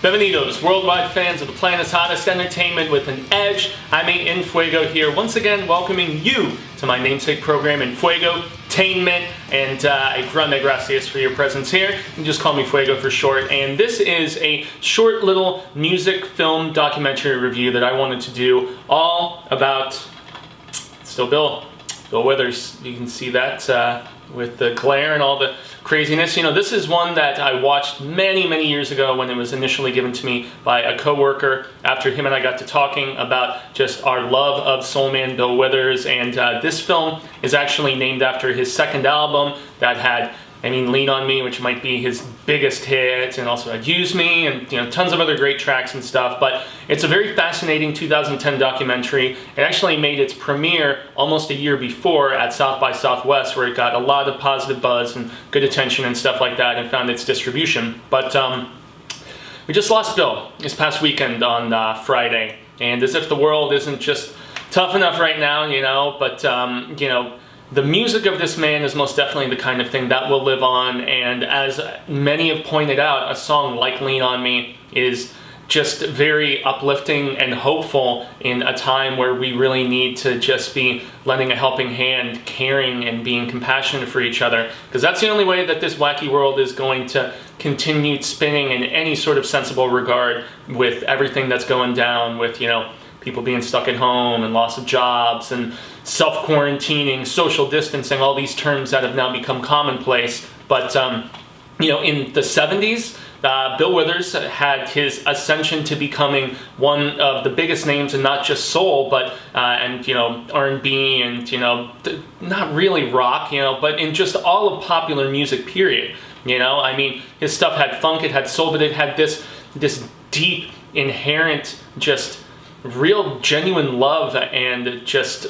Bienvenidos, worldwide fans of the planet's hottest entertainment with an edge. Jaime En Fuego here, once again welcoming you to my namesake program, Enfuegotainment, and grande gracias for your presence here. You can just call me Fuego for short. And this is a short little music film documentary review that I wanted to do all about, still Bill Withers. You can see that with the glare and all the craziness. You know, this is one that I watched many years ago when it was initially given to me by a coworker after him and I got to talking about just our love of soul man Bill Withers. And this film is actually named after his second album that had, Lean On Me, which might be his biggest hit, and also had Use Me, and tons of other great tracks and stuff. But it's a very fascinating 2010 documentary. It actually made its premiere almost a year before at South by Southwest, where it got a lot of positive buzz and good attention and stuff like that, and found its distribution. But we just lost Bill this past weekend on Friday, and as if the world isn't just tough enough right now, but the music of this man is most definitely the kind of thing that will live on, and as many have pointed out, a song like Lean On Me is just very uplifting and hopeful in a time where we really need to just be lending a helping hand, caring and being compassionate for each other, because that's the only way that this wacky world is going to continue spinning in any sort of sensible regard, with everything that's going down with, people being stuck at home and loss of jobs and self-quarantining, social distancing, all these terms that have now become commonplace. But, in the 70s, Bill Withers had his ascension to becoming one of the biggest names in not just soul, but, R&B and, not really rock, but in just all of popular music, period. His stuff had funk, it had soul, but it had this deep, inherent, just real genuine love and just,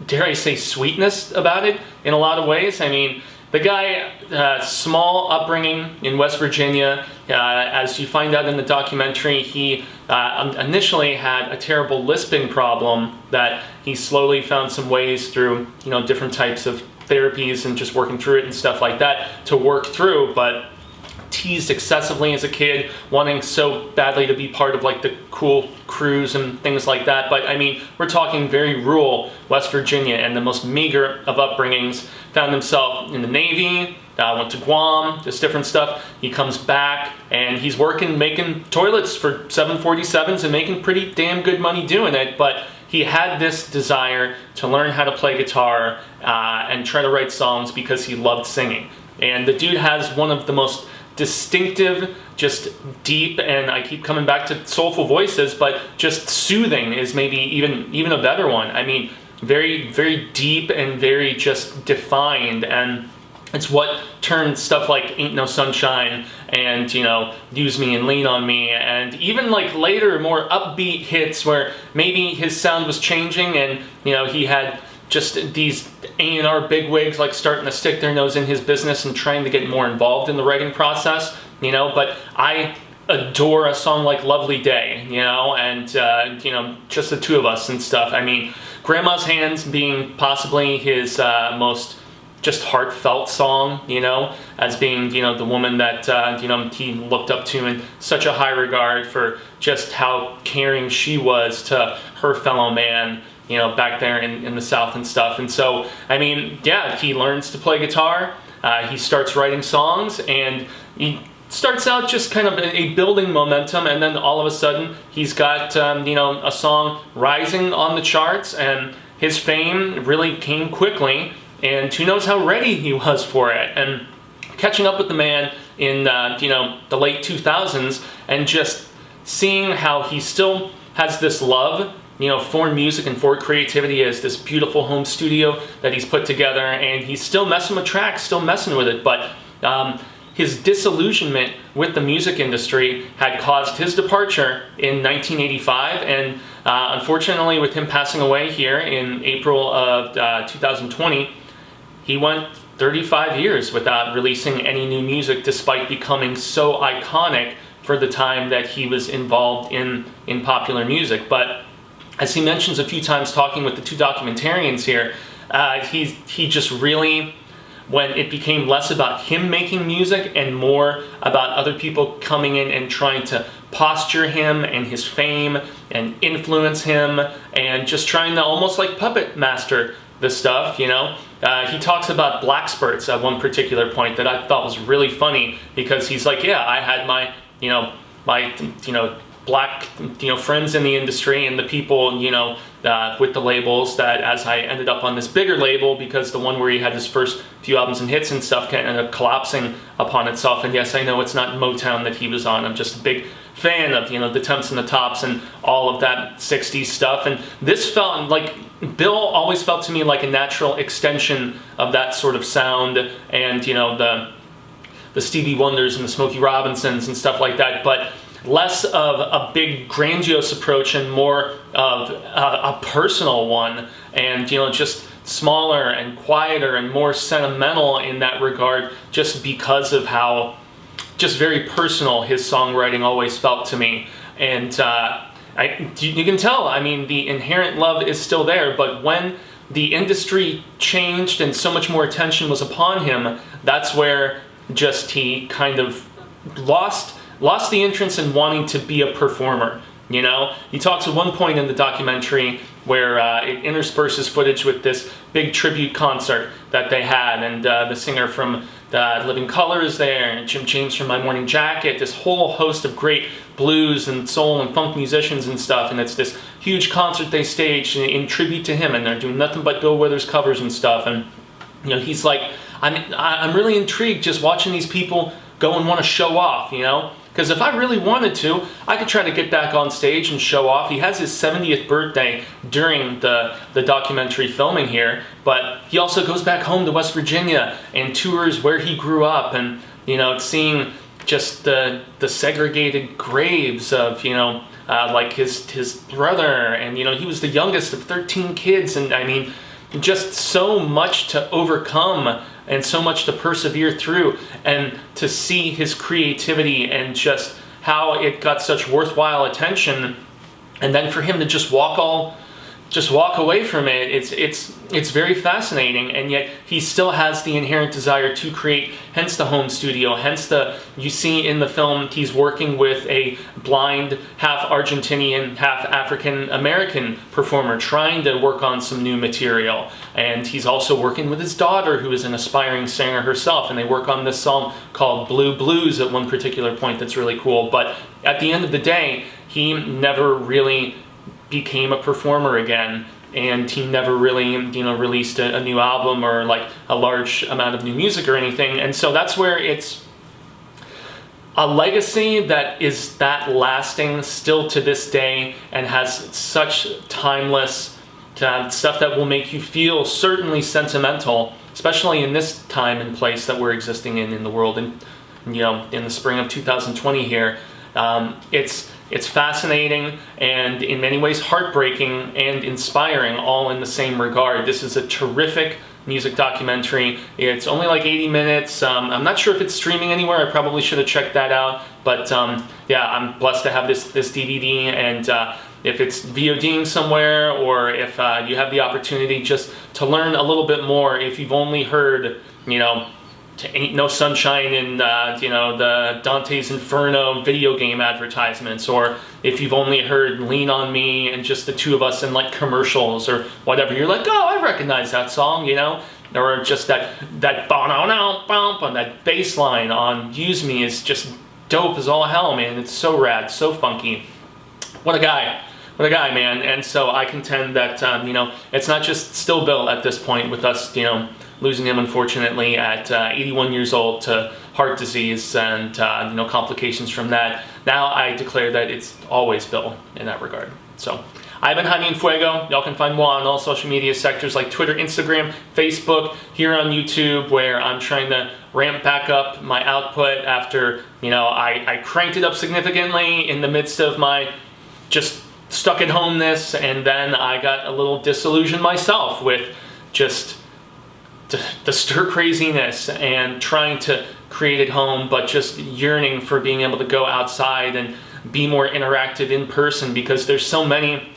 dare I say, sweetness about it in a lot of ways. The guy, small upbringing in West Virginia. As you find out in the documentary, he initially had a terrible lisping problem that he slowly found some ways through, different types of therapies and just working through it and stuff like that to work through, but teased excessively as a kid, wanting so badly to be part of like the cool crews and things like that. But we're talking very rural West Virginia, and the most meager of upbringings. Found himself in the Navy, went to Guam, just different stuff. He comes back and he's making toilets for 747s and making pretty damn good money doing it. But he had this desire to learn how to play guitar and try to write songs because he loved singing. And the dude has one of the most distinctive, just deep, and I keep coming back to soulful voices, but just soothing is maybe even a better one. Very deep and very just defined, and it's what turned stuff like Ain't No Sunshine and Use Me and Lean On Me, and even like later more upbeat hits where maybe his sound was changing, and he had just these A&R bigwigs like starting to stick their nose in his business and trying to get more involved in the writing process, but I adore a song like Lovely Day, and just the two of us and stuff. Grandma's Hands being possibly his most just heartfelt song, as being, the woman that, he looked up to in such a high regard for just how caring she was to her fellow man, back there in the South and stuff. And so, he learns to play guitar, he starts writing songs, and he starts out just kind of a building momentum, and then all of a sudden he's got, a song rising on the charts, and his fame really came quickly, and who knows how ready he was for it. And catching up with the man in, the late 2000s, and just seeing how he still has this love for music and for creativity, as this beautiful home studio that he's put together, and he's still messing with tracks, still messing with it, but his disillusionment with the music industry had caused his departure in 1985, and unfortunately with him passing away here in April of 2020, he went 35 years without releasing any new music, despite becoming so iconic for the time that he was involved in popular music. But as he mentions a few times talking with the two documentarians here, he just really, when it became less about him making music and more about other people coming in and trying to posture him and his fame and influence him, and just trying to almost like puppet master the stuff, you know. He talks about black spurts at one particular point that I thought was really funny, because he's like, yeah, I had my, black, friends in the industry and the people, with the labels, that as I ended up on this bigger label, because the one where he had his first few albums and hits and stuff ended up collapsing upon itself. And yes, I know it's not Motown that he was on. I'm just a big fan of, the Temps and the Tops and all of that 60s stuff. And this felt like, Bill always felt to me like a natural extension of that sort of sound, and, the Stevie Wonders and the Smokey Robinsons and stuff like that, but less of a big grandiose approach and more of a personal one, and just smaller and quieter and more sentimental in that regard, just because of how just very personal his songwriting always felt to me. And you can tell, I mean, the inherent love is still there, but when the industry changed and so much more attention was upon him, that's where just he kind of lost the interest in wanting to be a performer. He talks at one point in the documentary where it intersperses footage with this big tribute concert that they had, and the singer from Living Colour is there, and Jim James from My Morning Jacket, this whole host of great blues and soul and funk musicians and stuff, and it's this huge concert they staged in tribute to him, and they're doing nothing but Bill Withers covers and stuff. And he's like, I'm really intrigued just watching these people go and want to show off, because if I really wanted to, I could try to get back on stage and show off. He has his 70th birthday during the documentary filming here, but he also goes back home to West Virginia and tours where he grew up, and seeing just the segregated graves of like his brother, and he was the youngest of 13 kids, and I mean, just so much to overcome and so much to persevere through, and to see his creativity and just how it got such worthwhile attention, and then for him to just walk away from it. It's very fascinating, and yet he still has the inherent desire to create, hence the home studio, hence you see in the film he's working with a blind, half Argentinian, half African American performer, trying to work on some new material. And he's also working with his daughter, who is an aspiring singer herself, and they work on this song called Blue Blues at one particular point that's really cool. But at the end of the day, he never really became a performer again, and he never really released a new album or like a large amount of new music or anything. And so that's where it's a legacy that is that lasting still to this day, and has such timeless stuff that will make you feel certainly sentimental, especially in this time and place that we're existing in the world, and in the spring of 2020 here. It's fascinating and in many ways heartbreaking and inspiring, all in the same regard. This is a terrific music documentary. It's only like 80 minutes. I'm not sure if it's streaming anywhere. I probably should have checked that out. But yeah, I'm blessed to have this DVD, and if it's VODing somewhere, or if you have the opportunity just to learn a little bit more, if you've only heard, Ain't No Sunshine in the Dante's Inferno video game advertisements, or if you've only heard Lean on Me and just the two of us in like commercials or whatever, you're like, oh, I recognize that song, or just that bump on that bass line on Use Me is just dope as all hell, man. It's so rad, so funky. What a guy, man. And so I contend that it's not just still Bill at this point, with us losing him unfortunately at 81 years old to heart disease and complications from that. Now I declare that it's always Bill in that regard. So I've been Jaime En Fuego. Y'all can find more on all social media sectors like Twitter, Instagram, Facebook, here on YouTube, where I'm trying to ramp back up my output after I cranked it up significantly in the midst of my just stuck at homeness, and then I got a little disillusioned myself with just the stir craziness and trying to create at home, but just yearning for being able to go outside and be more interactive in person, because there's so many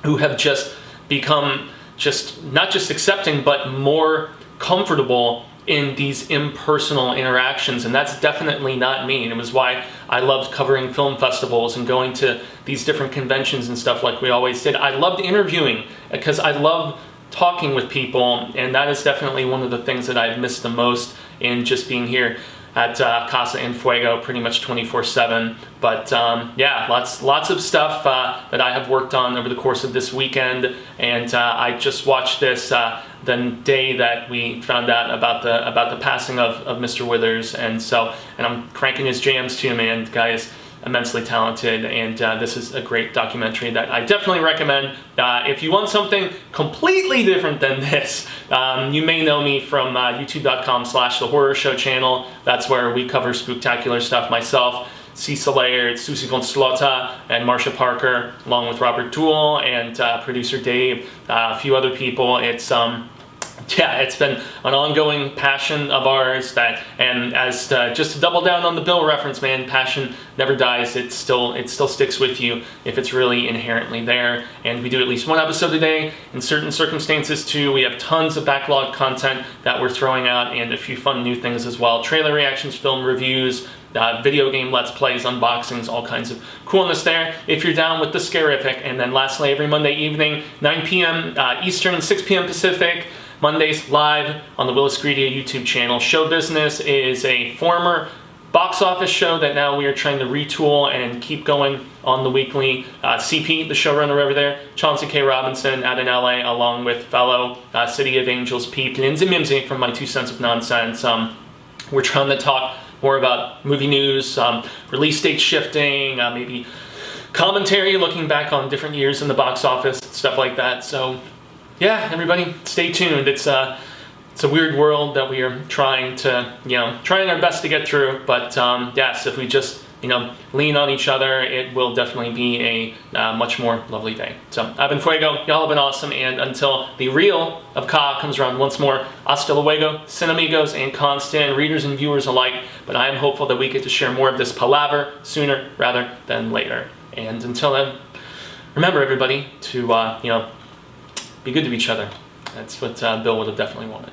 who have just become just not just accepting but more comfortable in these impersonal interactions, and that's definitely not me. And it was why I loved covering film festivals and going to these different conventions and stuff like we always did. I loved interviewing because I love talking with people, and that is definitely one of the things that I've missed the most in just being here at Casa En Fuego pretty much 24/7. But yeah, lots of stuff that I have worked on over the course of this weekend, and I just watched this the day that we found out about the passing of Mr. Withers, and I'm cranking his jams too, man. The guy is immensely talented, and this is a great documentary that I definitely recommend. If you want something completely different than this, you may know me from youtube.com/The Horror Show channel. That's where we cover spooktacular stuff. Myself, Cecil Laird, Susie von Slotta, and Marcia Parker, along with Robert Toole and producer Dave, a few other people. It's been an ongoing passion of ours and as just to double down on the Bill reference, man, passion never dies. It still sticks with you if it's really inherently there. And we do at least one episode a day. In certain circumstances too, we have tons of backlog content that we're throwing out, and a few fun new things as well. Trailer reactions, film reviews, video game let's plays, unboxings, all kinds of coolness there if you're down with the scarific. And then lastly, every Monday evening, 9 p.m. Eastern, 6 p.m. Pacific, Mondays live on the Willis Greedia YouTube channel. Show Business is a former box office show that now we are trying to retool and keep going on the weekly. CP, the showrunner over there, Chauncey K. Robinson out in LA, along with fellow City of Angels peep Lindsay Mimsy from My 2 Cents of Nonsense. We're trying to talk more about movie news, release date shifting, maybe commentary looking back on different years in the box office, stuff like that. So yeah, everybody, stay tuned. It's a weird world that we are trying our best to get through. But yes, if we just lean on each other, it will definitely be a much more lovely day. So I've been Fuego. Y'all have been awesome. And until the real of Ka comes around once more, hasta luego, Cinemigos and Constant readers and viewers alike. But I am hopeful that we get to share more of this palaver sooner rather than later. And until then, remember everybody to be good to each other. That's what Bill would have definitely wanted.